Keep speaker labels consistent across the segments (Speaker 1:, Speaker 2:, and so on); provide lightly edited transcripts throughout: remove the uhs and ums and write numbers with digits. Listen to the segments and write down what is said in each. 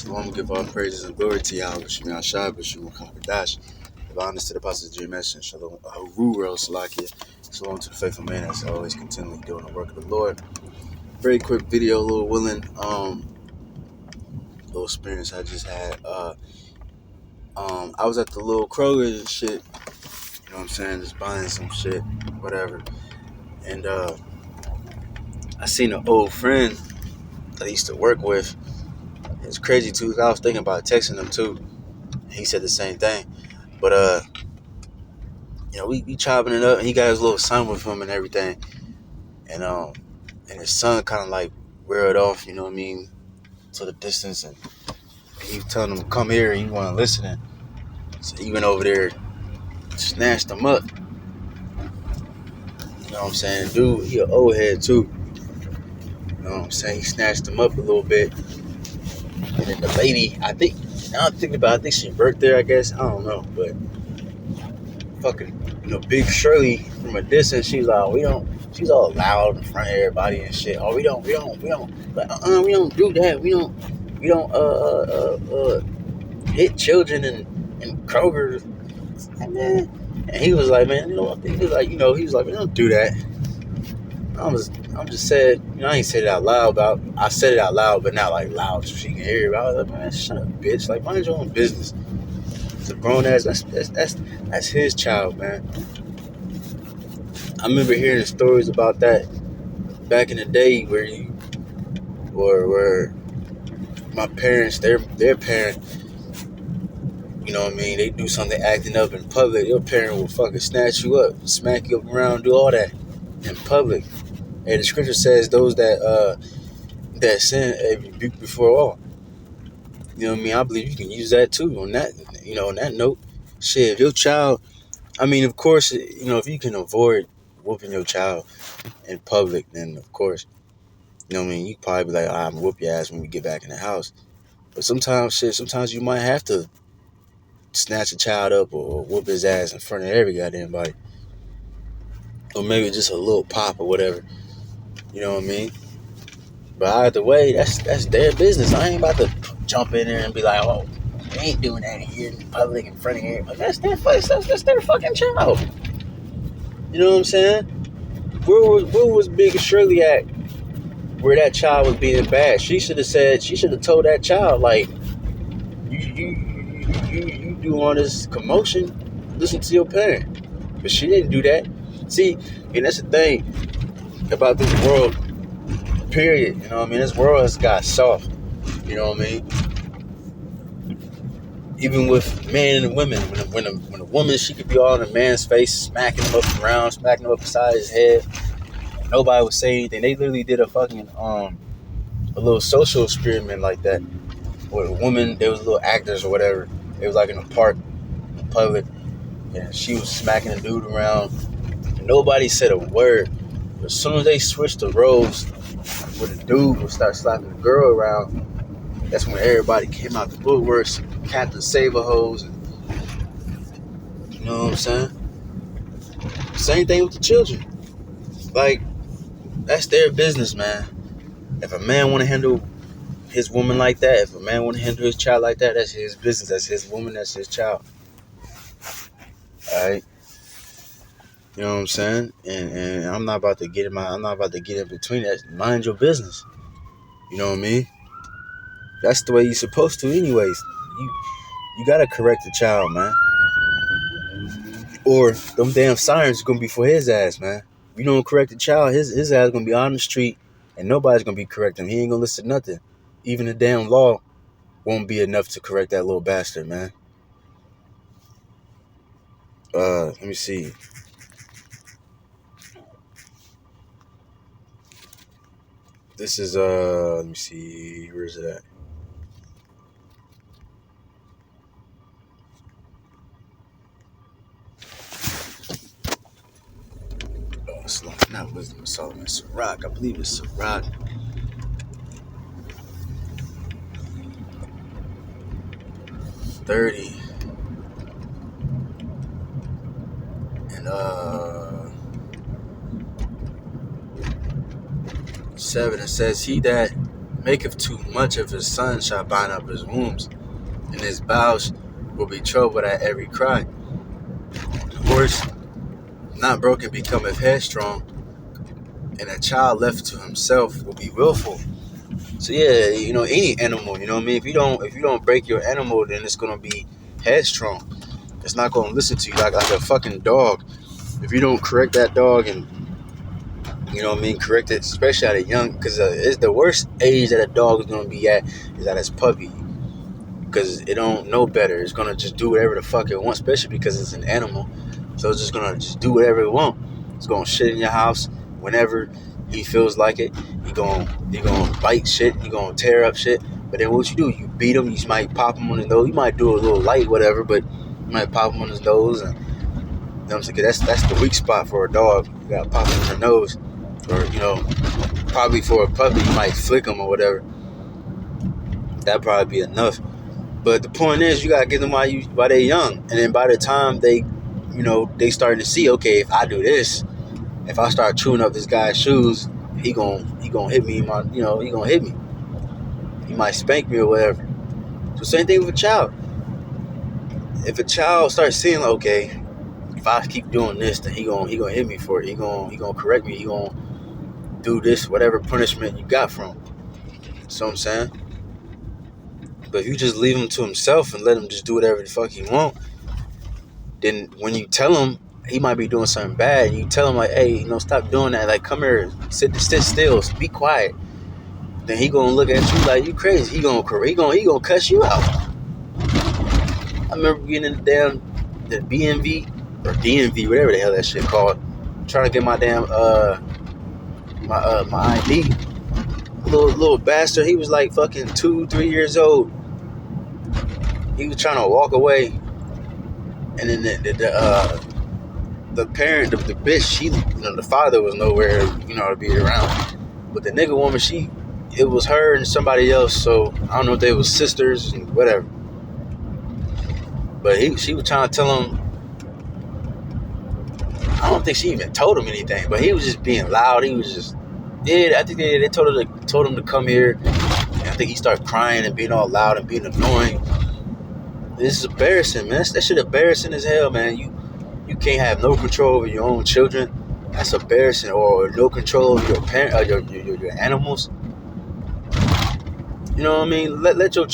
Speaker 1: Shalom, give all praises and glory to Yahweh, Shemi Ashai, B'Shem Kadash. Give honors to the apostles of J-Mesh, and Shalom, Rural Salakia. Shalom to the faithful man that's always continually doing the work of the Lord. Very quick video, little little experience I just had. I was at the little Kroger and shit, you know what I'm saying, just buying some shit, whatever. And I seen an old friend that I used to work with. It's crazy too. I was thinking about texting him too. He said the same thing. But we chopping it up, and he got his little son with him and everything. And his son kind of like reared off, you know what I mean, to the distance, and he was telling him, come here, he wasn't listening. So he went over there, snatched him up. You know what I'm saying? Dude, he an old head too. You know what I'm saying? He snatched him up a little bit. And then the lady, now I'm thinking about it, I think she worked there, I guess. I don't know, but fucking, Big Shirley from a distance, she's like, she's all loud in front of everybody and shit. Oh, we don't, but we don't do that. We don't hit children and Kroger. And he was like, man, he was like, we don't do that. I'm just said, I ain't said it out loud, but I said it out loud, but not like loud so she can hear it. I was like, man, shut up, bitch. Like, mind your own business. It's a grown ass. That's his child, man. I remember hearing stories about that back in the day where my parents, their parent, you know what I mean, they do something acting up in public, your parent will fucking snatch you up, smack you up around, do all that in public. And the scripture says those that sin rebuke before all. You know what I mean? I believe you can use that too on that, on that note. Shit, if your child, of course, if you can avoid whooping your child in public, then of course, you know what I mean, you probably be like, I'm gonna whoop your ass when we get back in the house. But sometimes you might have to snatch a child up or whoop his ass in front of every goddamn body. Or maybe just a little pop or whatever. You know what I mean? But either way, that's their business. I ain't about to jump in there and be like, oh, they ain't doing that here in public in front of everybody. That's their fucking child. You know what I'm saying? Where was Big Shirley at where that child was being bad? She should have told that child, like, you do all this commotion, listen to your parent. But she didn't do that. See, and that's the thing about this world, period. You know what I mean? This world has got soft. You know what I mean? Even with men and women, when a woman, she could be all in a man's face, smacking him up around, smacking him up beside his head. Nobody would say anything. They literally did a fucking a little social experiment like that. With a woman, there was little actors or whatever. It was like in a park, in public, and she was smacking a dude around. And nobody said a word. But as soon as they switched the roles, where the dude would start slapping the girl around, that's when everybody came out the woodworks, Captain Save-A-Hose, and you know what I'm saying? Same thing with the children. Like, that's their business, man. If a man want to handle his woman like that, if a man want to handle his child like that, that's his business. That's his woman. That's his child. All right. You know what I'm saying? And I'm not about to get in between that. Mind your business. You know what I mean? That's the way you're supposed to, anyways. You gotta correct the child, man. Or them damn sirens gonna be for his ass, man. If you don't correct the child, his ass gonna be on the street, and nobody's gonna be correcting him. He ain't gonna listen to nothing. Even the damn law won't be enough to correct that little bastard, man. Let me see. This is let me see, where is it at? It's not Wisdom of Solomon, Sirach. I believe it's Sirach. $30 and 7. It says, he that maketh too much of his son shall bind up his wounds, and his bowels will be troubled at every cry. The horse not broken becometh headstrong, and a child left to himself will be willful. So yeah, any animal, you know what I mean? If you don't break your animal, then it's gonna be headstrong. It's not gonna listen to you like a fucking dog. If you don't correct that dog and correct it, especially at a young, because it's the worst age that a dog is gonna be at is at its puppy, because it don't know better. It's gonna just do whatever the fuck it wants, especially because it's an animal. So it's just gonna just do whatever it wants. It's gonna shit in your house whenever he feels like it. He gonna bite shit. He gonna tear up shit. But then what you do? You beat him. You might pop him on his nose. You might do a little light, whatever. But you might pop him on his nose, and you know what I'm saying? Cause that's the weak spot for a dog. You gotta pop him in the nose, or probably for a puppy, you might flick him or whatever. That'd probably be enough. But the point is, you gotta get them while they're young, and then by the time they starting to see, okay, if I do this, if I start chewing up this guy's shoes, he gonna hit me. He gonna hit me. He might spank me or whatever. So same thing with a child. If a child starts seeing, like, okay, if I keep doing this, then he gonna hit me for it. He gonna correct me. He gonna do this, whatever punishment you got from him. So I'm saying. But if you just leave him to himself and let him just do whatever the fuck he want, then when you tell him he might be doing something bad, and you tell him like, hey, stop doing that. Like, come here, sit still, be quiet. Then he gonna look at you like you crazy. He gonna cuss you out. I remember being in the BMV or DMV, whatever the hell that shit called, trying to get my damn my ID. Little bastard. He was like fucking 2-3 years old. He was trying to walk away, and then the parent, the bitch, she, the father was nowhere, to be around. But the nigga woman, it was her and somebody else. So I don't know if they was sisters and whatever. But she was trying to tell him. I don't think she even told him anything, but he was just being loud. He was just, I think they told him to come here. And I think he started crying and being all loud and being annoying. This is embarrassing, man. That shit embarrassing as hell, man. You can't have no control over your own children. That's embarrassing. Or no control over your parent, your animals. You know what I mean? Let your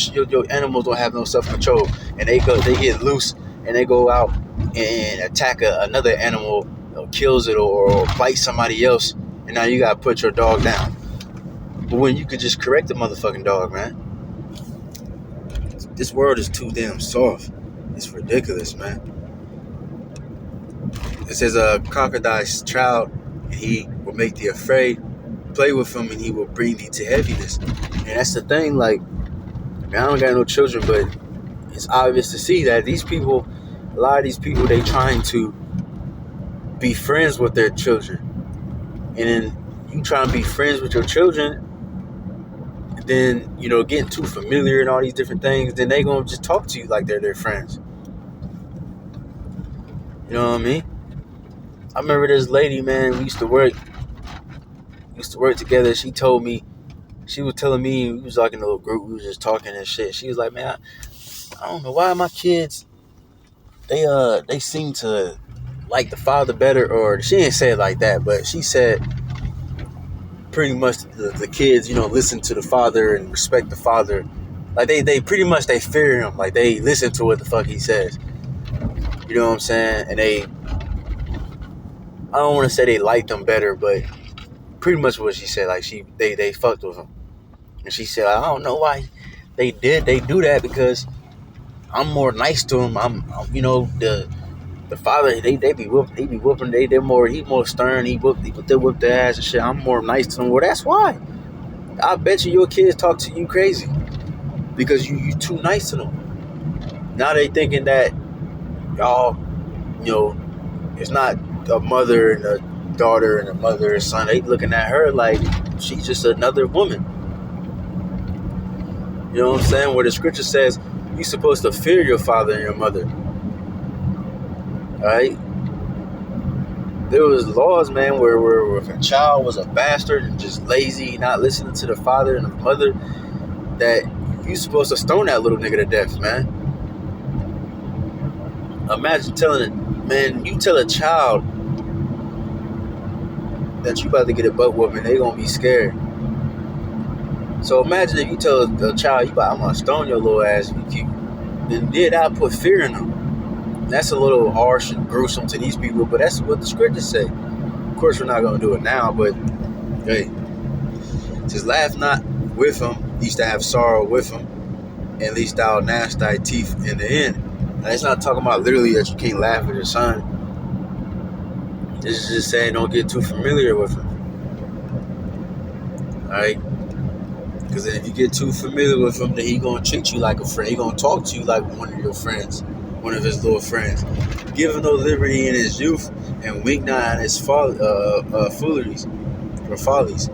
Speaker 1: animals don't have no self-control, and they get loose and they go out and attack another animal, or kills it or bites somebody else, and now you gotta put your dog down. But when you could just correct the motherfucking dog, man. This world is too damn soft. It's ridiculous, man. It says a crocodile's child, he will make thee afraid. Play with him and he will bring thee to heaviness. And that's the thing, like, I don't got no children, but it's obvious to see that these people, a lot of these people, they trying to be friends with their children. And then you try and be friends with your children, then, getting too familiar and all these different things, then they gonna just talk to you like they're their friends. You know what I mean? I remember this lady, man, we used to work together. She was telling me, we was like in a little group, we was just talking and shit. She was like, man, I don't know why my kids, they seem to like the father better, or she didn't say it like that, but she said pretty much the kids, listen to the father and respect the father. Like they pretty much, they fear him. Like they listen to what the fuck he says. You know what I'm saying? And I don't want to say they liked him better, but pretty much what she said. Like they fucked with him. And she said, I don't know why they do that, because I'm more nice to him. I'm the father, they be whooping, he more stern, they whip their ass and shit. I'm more nice to them. Well, that's why. I bet you your kids talk to you crazy, because you too nice to them. Now they thinking that y'all, it's not a mother and a daughter and a mother and son. They looking at her like she's just another woman. You know what I'm saying? Where the scripture says you're supposed to fear your father and your mother. Alright? there was laws, man, where if a child was a bastard and just lazy, not listening to the father and the mother, that you supposed to stone that little nigga to death, man. Imagine telling it, man, you tell a child that you about to get a butt whooping, they gonna be scared. So imagine if you tell a child, I'm gonna stone your little ass if you keep, then that'll put fear in them. That's a little harsh and gruesome to these people, but that's what the scriptures say. Of course, we're not gonna do it now, but hey, just laugh not with him, least to have sorrow with him, and least thou gnash thy teeth in the end. Now, it's not talking about literally that you can't laugh at your son. This is just saying don't get too familiar with him. Alright? Because if you get too familiar with him, then he gonna treat you like a friend. He gonna talk to you like one of your friends, one of his little friends. Give him no liberty in his youth, and wink not at his fooleries or follies.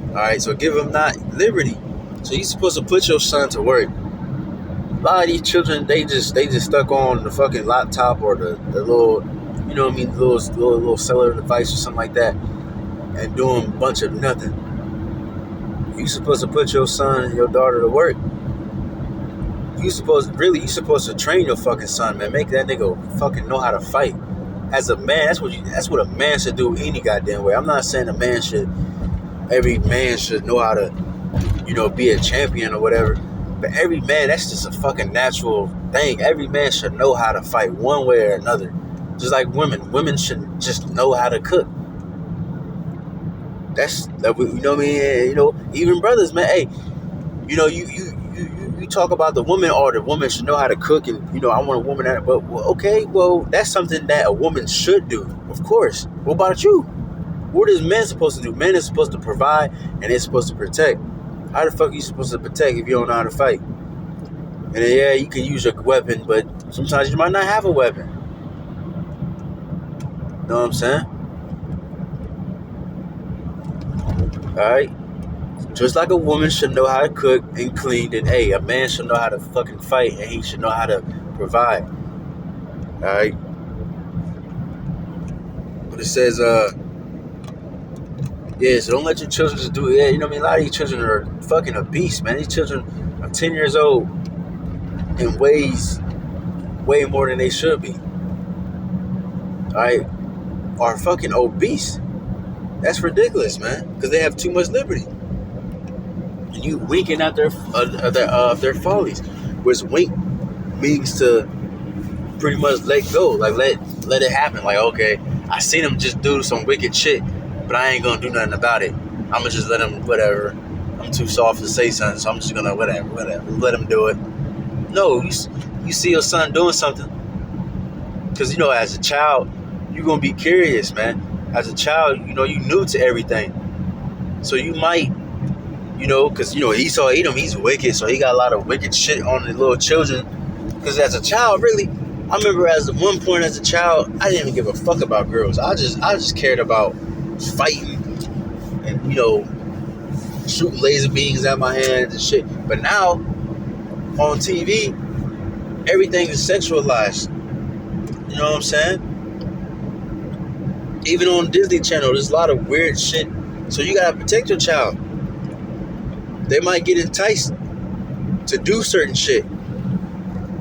Speaker 1: Alright, so give him not liberty. So you're supposed to put your son to work. A lot of these children, they just stuck on the fucking laptop or the little, you know what I mean, the little cellular device or something like that, and doing a bunch of nothing. You supposed to put your son and your daughter to work. You supposed to train your fucking son, man. Make that nigga fucking know how to fight. As a man, that's what a man should do any goddamn way. I'm not saying every man should know how to, be a champion or whatever. But every man, that's just a fucking natural thing. Every man should know how to fight one way or another. Just like women. Women should just know how to cook. That's, you know what I mean? Even brothers, man. Hey, you talk about the woman, or the woman should know how to cook, and I want a woman that. But okay, well, that's something that a woman should do, of course. What about you? What is men supposed to do? Men is supposed to provide, and they're supposed to protect. How the fuck are you supposed to protect if you don't know how to fight? And then, yeah, you can use your weapon, but sometimes you might not have a weapon. Know what I'm saying? Alright? Just like a woman should know how to cook and clean, then hey, a man should know how to fucking fight, and he should know how to provide. Alright? But it says, so don't let your children just do it. Yeah, you know what I mean? A lot of these children are fucking obese, man. These children are 10 years old and weighs way more than they should be. Alright? Are fucking obese. That's ridiculous, man. Because they have too much liberty. And you winking at their follies. Which wink means to pretty much let go. Like, let it happen. Like, okay, I seen them just do some wicked shit, but I ain't gonna do nothing about it. I'm gonna just let them, whatever. I'm too soft to say something, so I'm just gonna whatever. Let them do it. No, you see your son doing something. Because, as a child, you're gonna be curious, man. As a child, you new to everything. So you might, because, Esau, Edom, he's wicked, so he got a lot of wicked shit on the little children. Because as a child, really, I remember at one point as a child, I didn't even give a fuck about girls. I just cared about fighting and, shooting laser beams at my hands and shit. But now, on TV, everything is sexualized. You know what I'm saying? Even on Disney Channel, there's a lot of weird shit. So you gotta protect your child. They might get enticed to do certain shit.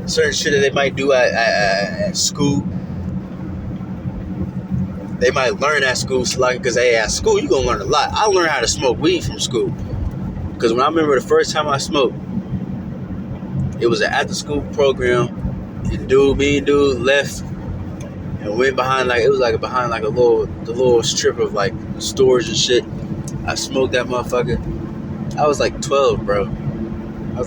Speaker 1: Certain shit that they might do at school. They might learn at school, because at school you gonna learn a lot. I learned how to smoke weed from school. Because when I remember the first time I smoked, it was an after-school program. And me and dude left and went behind the little strip of like stores and shit. I smoked that motherfucker. I was like 12, bro. I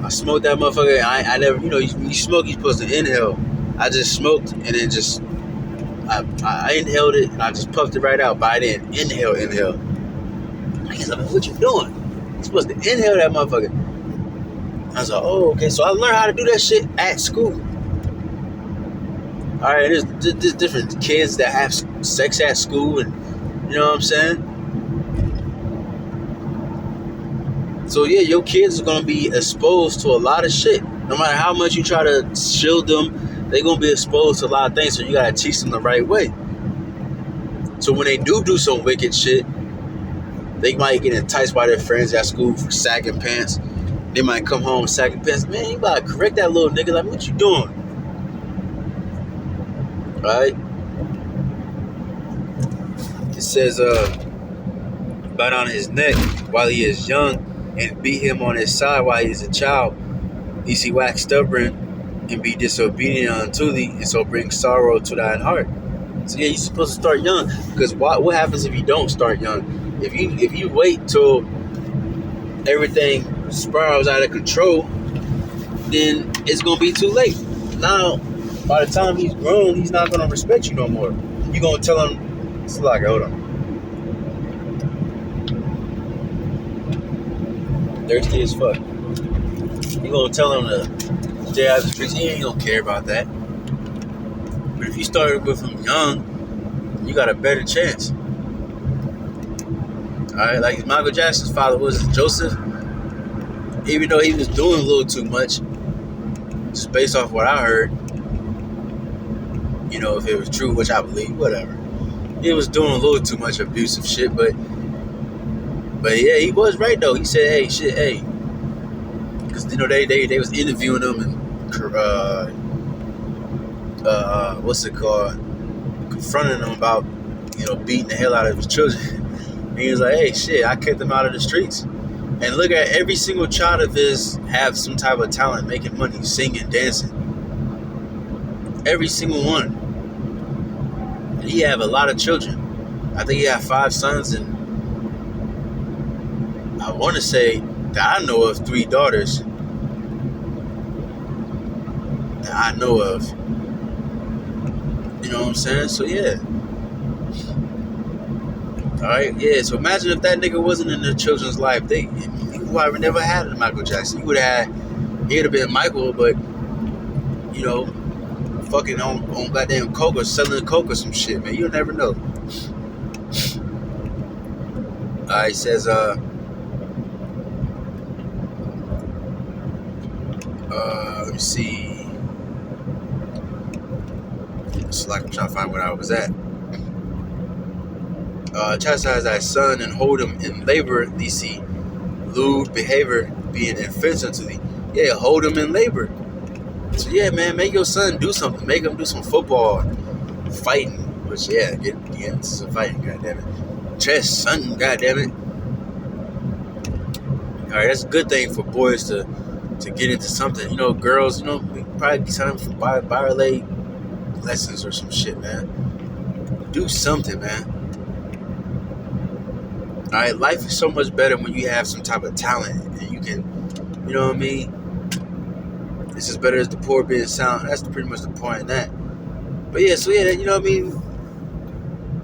Speaker 1: smoked that motherfucker. I never, you smoke, you're supposed to inhale. I just smoked and then I inhaled it and I just puffed it right out, but I didn't inhale. I was like, what you doing? You're supposed to inhale that motherfucker. I was like, oh, okay. So I learned how to do that shit at school. All right, there's different kids that have sex at school, and you know what I'm saying? So yeah, your kids are gonna be exposed to a lot of shit. No matter how much you try to shield them they're gonna be exposed to a lot of things. So you gotta teach them the right way. So when they do some wicked shit, they might get enticed by their friends at school for sagging pants. They might come home sagging pants. Man, you gotta correct that little nigga. Like, what you doing? Right? It says, bite on his neck while he is young and beat him on his side while he is a child, lest he wax stubborn and be disobedient unto thee, and so bring sorrow to thine heart. So yeah, you're supposed to start young, because what happens if you don't start young? If you wait till everything spirals out of control, then it's gonna be too late. Now, by the time he's grown, he's not gonna respect you no more. You're gonna tell him, it's like, hold on. Thirsty as fuck. You gonna tell him to stay out of the streets. He ain't gonna care about that. But if you started with him young, you got a better chance. Alright, like Michael Jackson's father was Joseph. Even though he was doing a little too much, just based off what I heard, you know, if it was true, which I believe, whatever. He was doing a little too much abusive shit, but yeah, he was right though. He said, "Hey, shit, hey," because you know they was interviewing him and what's it called, confronting him about, you know, beating the hell out of his children. And he was like, "Hey, shit, I kept them out of the streets." And look at every single child of his have some type of talent, making money, singing, dancing. Every single one. And he have a lot of children. I think he had 5 sons, and I want to say that I know of 3 daughters that I know of. You know what I'm saying? So yeah. Alright, yeah. So imagine if that nigga wasn't in their children's life. He probably never had a Michael Jackson. He would have been Michael, but you know, fucking on goddamn coke or selling coke or some shit, man. You'll never know. Alright, it says let me see. It's like I'm trying to find where I was at. Chastise thy son and hold him in labor, thee see lewd behavior being offensive to thee. Yeah, hold him in labor. So yeah, man, make your son do something. Make him do some football, fighting. Which yeah, get into some fighting. Goddamn it, chess, son. Goddamn it. All right, that's a good thing for boys to get into something. You know, girls. You know, we probably be signing for ballet lessons or some shit, man. Do something, man. Alright, life is so much better when you have some type of talent and you can, you know what I mean? It's as better as the poor being sound. That's pretty much the point of that. But yeah, so yeah, you know what I mean?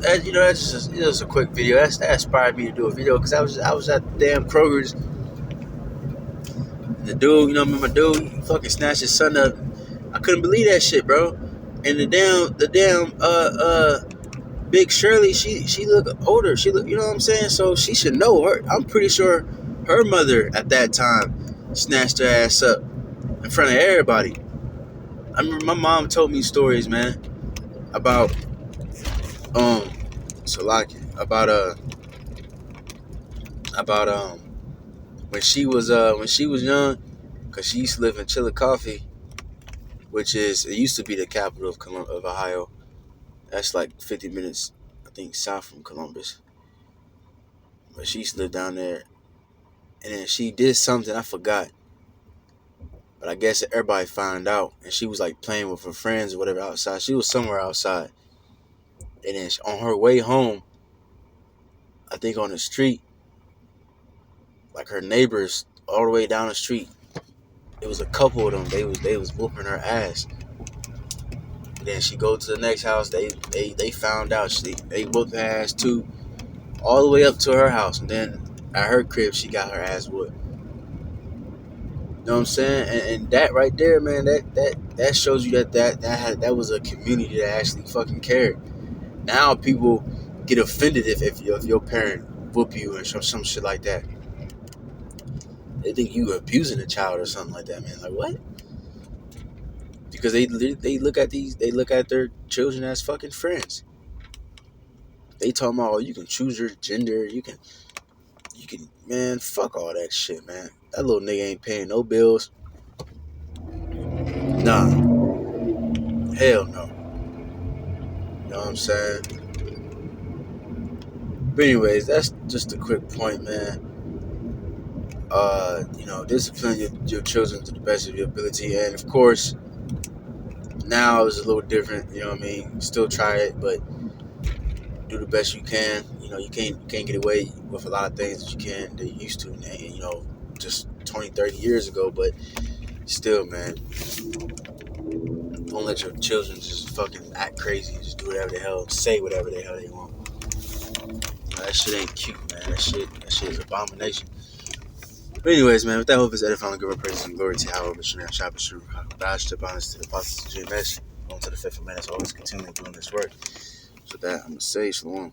Speaker 1: That, you know, that's just a quick video. That inspired me to do a video because I was at the damn Kroger's. The dude, you know, my dude, he fucking snatched his son up. I couldn't believe that shit, bro. And the damn Big Shirley, she look older. She look, you know what I'm saying? So she should know her. I'm pretty sure her mother at that time snatched her ass up in front of everybody. I remember my mom told me stories, man, about when she was young, cause she used to live in Chillicothe, which it used to be the capital of Ohio. That's like 50 minutes, I think, south from Columbus. But she used to live down there. And then she did something, I forgot. But I guess everybody found out. And she was like playing with her friends or whatever outside. She was somewhere outside. And then on her way home, I think on the street, like her neighbors all the way down the street, it was a couple of them. They was whooping her ass. Then she go to the next house. They found out they whooped her ass too, all the way up to her house. And then at her crib, she got her ass whooped. You know what I'm saying? And that right there, man, that shows you that was a community that actually fucking cared. Now people get offended if your parent whoop you or some shit like that. They think you abusing a child or something like that, man. Like what? because they look at their children as fucking friends. They talking about, oh, you can choose your gender, you can man, fuck all that shit, man. That little nigga ain't paying no bills. Nah, hell no. You know what I'm saying? But anyways, that's just a quick point, man. Discipline your children to the best of your ability, and of course, now it's a little different. You know what I mean? Still try it, but do the best you can. You can't get away with a lot of things that you used to, just 20, 30 years ago. But still, man, don't let your children just fucking act crazy and just do whatever the hell, say whatever the hell they want. That shit ain't cute, man. That shit is abomination. But anyways, man, with that, hope is edifying, give our praise and glory to Yahweh, Mishnah, Shabbat, Shuru, Bash, to bonus to the apostles of GMS, on to the faithful man that's always continuing doing this work. So that, I'm going to say, Shalom.